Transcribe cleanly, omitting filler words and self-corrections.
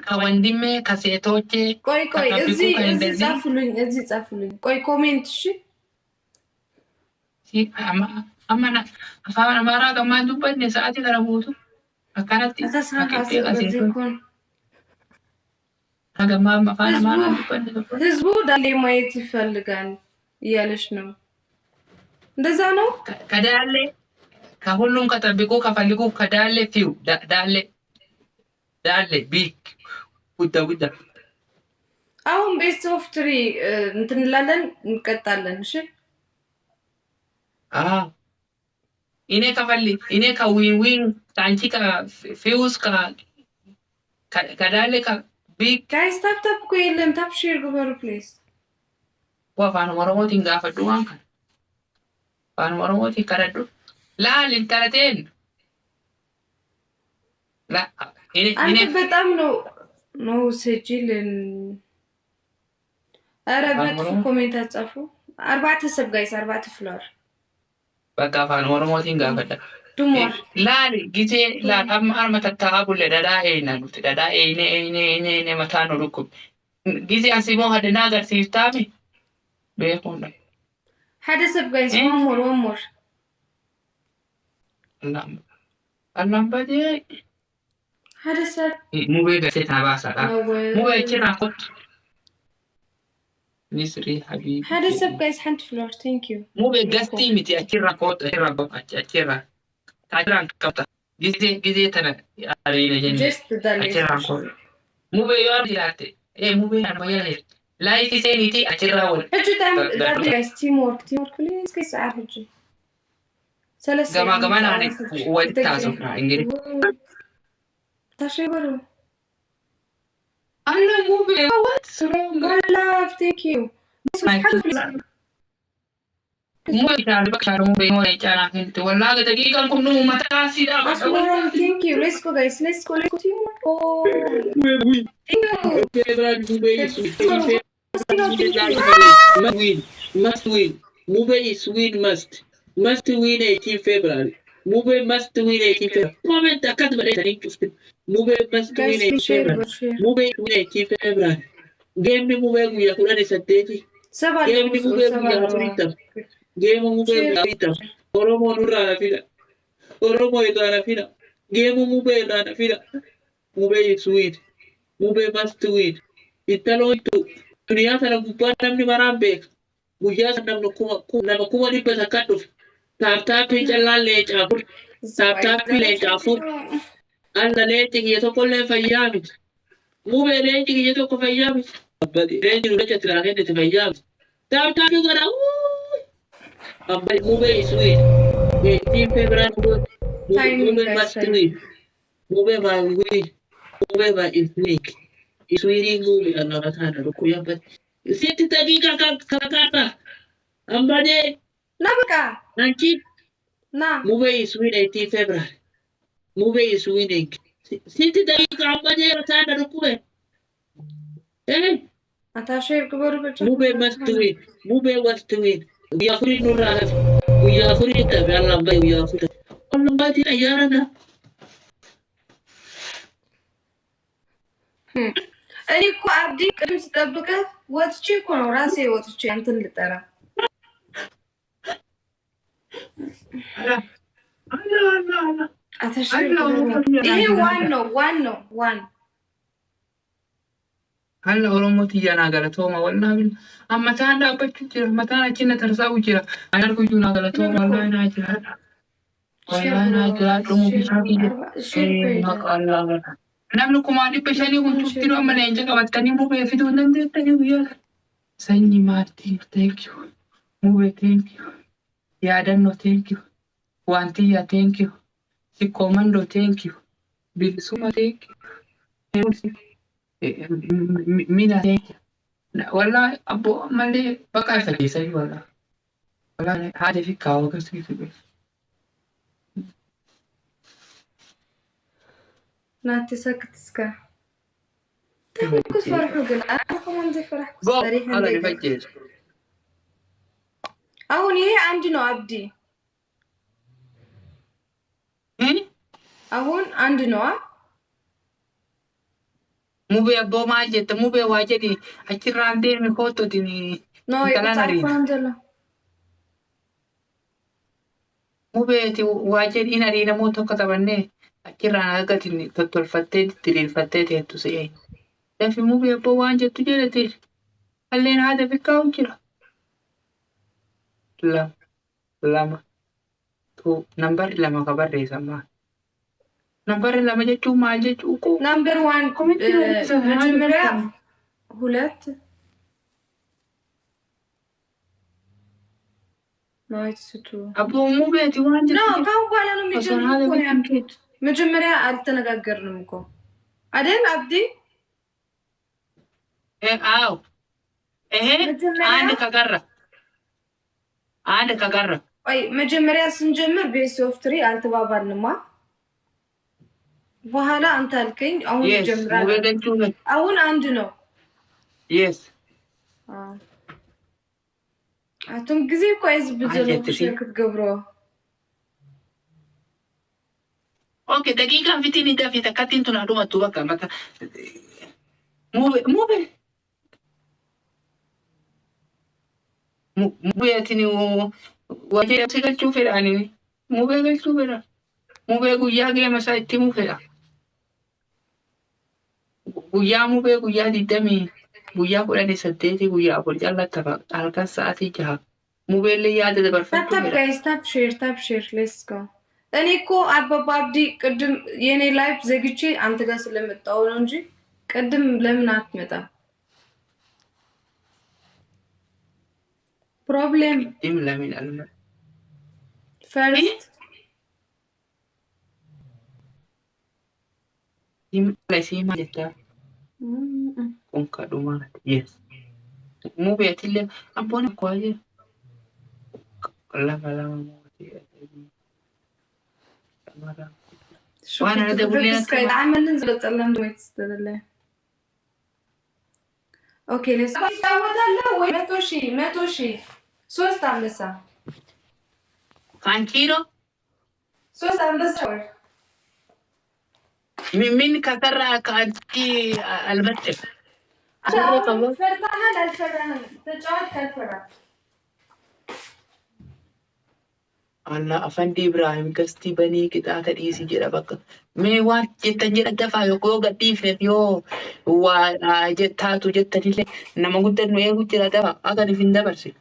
ከወንድሜ ከሴቶቼ ቆይ እዚህ ጻፉልኝ ቆይ ኮሜንት እሺ አማና አፋን አማራ ከማን ዱበኔ ሰዓት ከረቡቱ አካናቲ አታስራካስበዚኮን አገማ አፋን አማራ ዱበኔ ህዝቡ ዳሌ ማየት ይፈልጋል እያለሽ ነው እንደዛ ነው ከዳሌ ከሁሉም ከጠብቁ ከፈልጉ ከዳሌ ፊው ዳሌ ቢክ ጉዳ አሁን ቤስት ኦፍ ትሪ እንትንላለን እንቀጣለን እሺ ኢኔ ከፈልሊ ኢኔ ከዊን ታንቺ ከፊውስ ከዳሌ ከቢክ ጋይስ ታፕ ኮ የለም ታፕ ሼር ግበሩ ፕሊዝ ወፋን ኦሮሞቲን ጋፈዱ አንከ ፋን ኦሮሞቲ ከረዱ ላል እንተረቴን ላ አንተ በጣም ነው ሰጂልን አረበት ኮሜንት አጻፉ 4 ሰብ ጋይስ 4 ፍሎር በቃ ፋን ኦሮሞቲን ጋፈዳ ዱሞር ላል ጊዜ ላታም አርመተታ አቡለ ዳዳ ኤናሉት ዳዳ ኤኔ መታኖ ሩኩ ጊዜ አንሲሞ ሀደና ጋር ሲስታሚ በሆነ ሀደ ሰብ ጋይስ ወሞር አላምባዴ ሀደ ሰብ ሙቤ ገሴት አባሳዳ ሙቤ ቺራኮት ንስሪ ሀቢቢ ሀደ ሰብ ጋይስ ሀንት ፍሎር ቴንክ ዩ ሙቤ ገስቲ ሚቲ ቺራኮት ቺራ ታጅራን ከብታ ጊዜ ተነ አሪነ ጀን ቺራኮት ሙቤ ያር ይላቴ ሙቤ አርማያ ላይ ሲሴኒቲ አቺራውን እጁ ጋይስ ቲምወርክ ፕሊዝ ጋይስ አርጁ ሰለሰ ገማ ናኔ ወጣሱ እንግዲህ ታሸበሩ አለ ሙቤ what's wrong love thank you ሙቤ ታልበካሩ ሙቤ ሞይ ጫና እንት ወላገ ደቂቃን ኩኑ መታሲዳ thank you let's go guys let's go teamwork must win Mube is win must win 18 February Mube must win 18 February comment akat bare tani tuste Mube must win 18 February Mube win 18 February game ni Mube guya kulani sateti game ni Mube guya kulita game Mube guya Oromo nurra Oromo idana fina game Mube idana fina Mube is win Mube must win italo itu dunia sana kupanda mni marambe Gujas nam kuma di pesakatu tapi jalan lecapu tapi lecapu anda leci gitu kolle fayamit mube leci gitu ko fayamit abadi leci udah cetrane de fayamit tapi gara abadi mube isui di Februari mube mastui mube ba isui mube anara sana rukuya Siti tadi kata ambade nabaka nanti na Mube is winning 18 February Mube is winning Siti tadi ambade sana rukue atashir kubaru becha Mube must win Mube wants to win we are free nurra we are free tabi Allah bay we are free Allah bay di ayarana እኔ እኮ አብዲ ቅድም ስጠብቀ ወጥቼ እኮ ነው ራሴ ወጥቼ አንተን ልጠራ ይሄ ዋን Halla Oromooti yana galatooma wallahi ammataan dhaabbachuu jira mataan achina tarsaa'u jira ayar kuyyuu na galatooma wallahi naa jira dhumu bishaatii jira maqaalaa namni kumaa 500 kun tuftinu amma leenca qabattanii mubee fiduu hin dandeettanii guyyaa sanyii maatii thank you mubee thank you yaadannoo thank you waantiyyaa thank you sikkoomandoo thank you bilisuma thank you mina thank you wallahi abbo malee baqaa isa keessanii wallahi haadha fi kaawwa agarsiisu ناتي سكت سكا تفكس فرحو قل أخو من زي فرحكو سريح عندك أهون هي عندنا عبدي أهون عندنا Mube abbo maal jette mube waa jedhi achirraan deemi koototini No, intalaan it's ariina. Alfangela. Mubeeti waa jedhi in ariina moo tokko taphannee achirraan argatini tottolfattee diriirfattee teettu se'ee. Lafi mube abbo waan jettu jedhate alleen haadha fikkaa'u jira. Lama nambarri lama ka barreessan maal? Nambarri lama jechuun maal jechuu koo? Number 1 መጀመሪያ ሁለት ነው እሱ አቦ ሙቤቲ ዋን ነው ካው በኋላ ነው የሚጀምረው እኮ ያልኩት መጀመሪያ አልተነጋገርንም እኮ አይደል አብዲ አው ይሄ አንድ ከቀረ አይ መጀመሪያ ስንጀምር ቤስ ኦፍ 3 አልተባባልንማ በኋላ አንተ አልከኝ አሁን ይጀምራል አሁን አንድ ነው yes አቱም ጊዜ ቆይዝ ብዘለው ሸክት ገብሮ ኦኬ ደቂቃ ፊቲን ይዳፊ ተካቲን ቱና ዱማቱ በቃ ማታ ሙቤ ሙቤቲኒ ወጀ ሲገልቹ ፈራኒ ሙቤ ገልቹ ፈራ ሙቤ ጉያ ገመሳ ኢቲሙ ፈራ guyyaa mubee guyyaa 20 guyyaa 18 guyyaa 4 callaa halkan sa'aatii 6 mubeellee yaada dabarfachuu stop share let's go እኔ እኮ አባባ አብዲ ቅድም የኔ ላይፍ ዘግቼ አንተ ጋር ስለመጣው ነው እንጂ ቅድም ለምን አትመጣም ፕሮብሌም ለምን አልመ ፈርስት ሲማ ጀታ Conca domani, yes. Muove atille abbona qua. Lama muove. وانا دبلنا سكاي عملنا زلط الله دويت استدله اوكي ليس تعودنا وين متوشي 3 عمسا كان كيلو 3 عمسا من كثر كانتي المتر فرتها للفرن تجاوز كالفرن الله أفندي إبراهيم كستي بني كده تريسي جرا بقى ميوات جتنجرا دفع يقول قدي في يو وجتاتو جتني لي نما قلت إنه يقول جرا دفع أقدر في الدبرسي